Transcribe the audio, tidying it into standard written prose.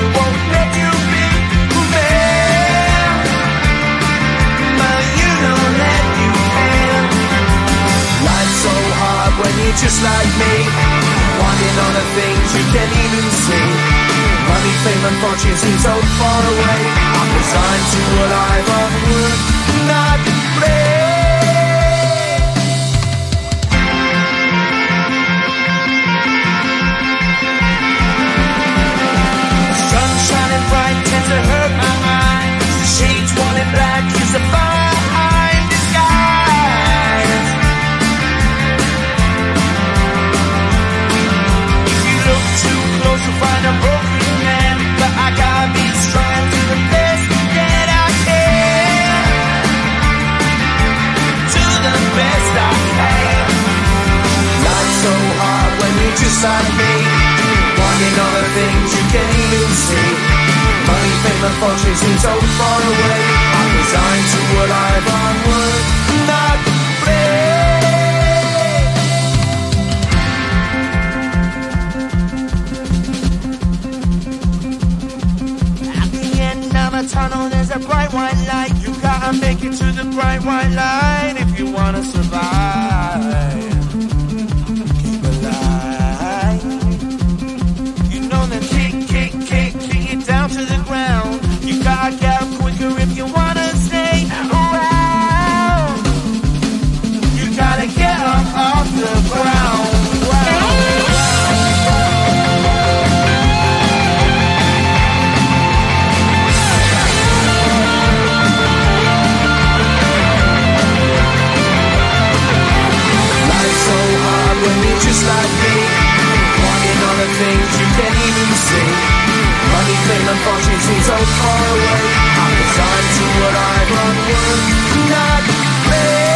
you won't let you be fair. But you don't let you can. Life's so hard when you're just like me, wanting all the things you can't even see. Money, fame and fortune seem so far away. I'm resigned to a life of work, not play. Sun shining bright tends to hurt my eyes. Shades worn in black is a fine disguise. If you look too close you'll find a broken man, but I gotta be strong to the best that I can. To the best I can. Life's so hard when you're just like me, wanting all the things you can't even see. Money, fame and fortune seem so far away. I'm resigned to a life on work, not play. At the end of a tunnel there's a bright white light. You gotta make it to the bright white light if you wanna survive. Keep alive. You know that kick it down to the ground. You gotta get up quicker if you wanna stay around. You gotta get up off the ground. Life's so hard when you're just like me, wanting all the things you can't even see. Money, fame and fortune seem so far away. I'm resigned to what I've run work, not play.